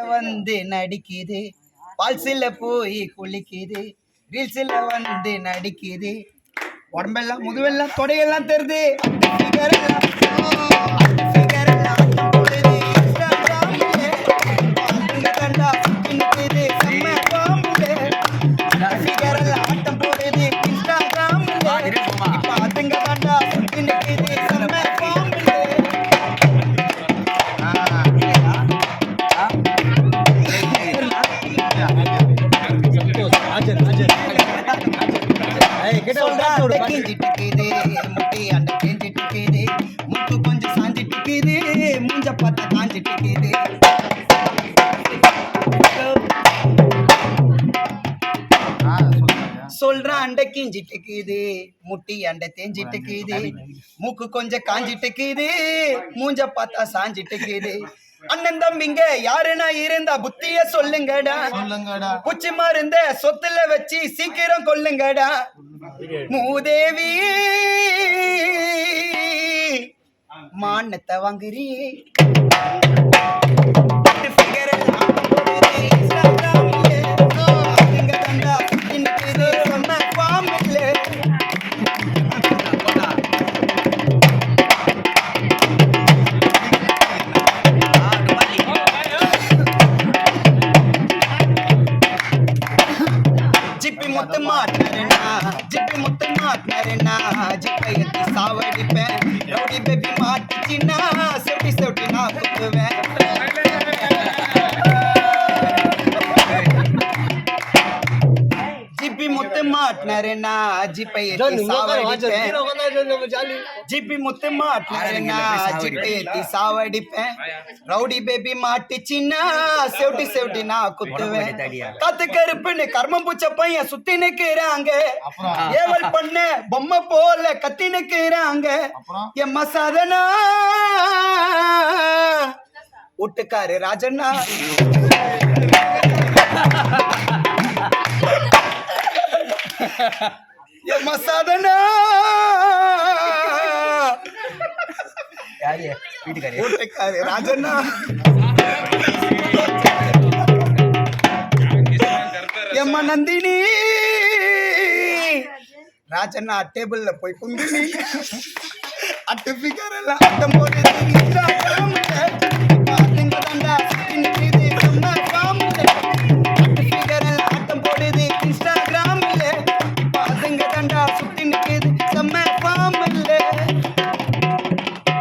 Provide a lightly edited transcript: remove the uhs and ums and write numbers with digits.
வந்து நடிக்குது, பால்சில போய் குளிக்குது, ரீல்ஸ்ல வந்து நடிக்குது, உடம்பெல்லாம் முதுவெல்லாம் தொடையெல்லாம் தெரியுது, ஆட்டம் போடுது இன்ஸ்டாகிராம்ல, அதுங்க தாண்டா முட்டு கொஞ்சம் சாஞ்சிட்டு மூஞ்ச பார்த்தா காஞ்சிட்டு சொல்றான் அண்டை கிஞ்சிட்டு முட்டி அண்டை தேஞ்சிட்டு மூக்கு கொஞ்சம் காஞ்சிட்டு மூஞ்ச பார்த்தா சாஞ்சிட்டு அண்ணன் தம்பிங்க யாருன்னா இருந்தா புத்திய சொல்லுங்கடா, குச்சி மருந்த சொத்துல வச்சு சீக்கிரம் கொல்லுங்கடா. மூதேவி மானத்தை வாங்குறீ ஜிப்பையத்தி சாவடிப்பேன், ரவுடி பேபி மாட்டிச்சின்னா செவட்டி நான் குத்துவேன். ஜிப்பி முத்து மாட்டினாருன்னா ஜிப்பையத்தி சாவடிப்பேன், ஜிப்பி முத்து மாட்டினாருன்னா ஜிப்பையத்தி சாவடிப்பேன், ரவுடி பேபி மாட்டிச்சின்னா செவட்டி நான் குத்துவேன். கத்து கருப்புன்னு கர்மம் பூச்ச பையன் சுத்தி நிக்கிறாங்க, ஏவல் பண்ண பொம்மை போல கத்தி நிக்கிறாங்க. எம்மா சாதனா ஒட்டுக்காரு ராஜண்ணா, எம்மா சாதனா ஒட்டுக்காரு ராஜண்ணா, எம்மா நந்தினி ராஜண்ணா டேபிள்ல போய் குந்தினி அட்டு ஃபிகர் எல்லாம் அட்டம் போடுது.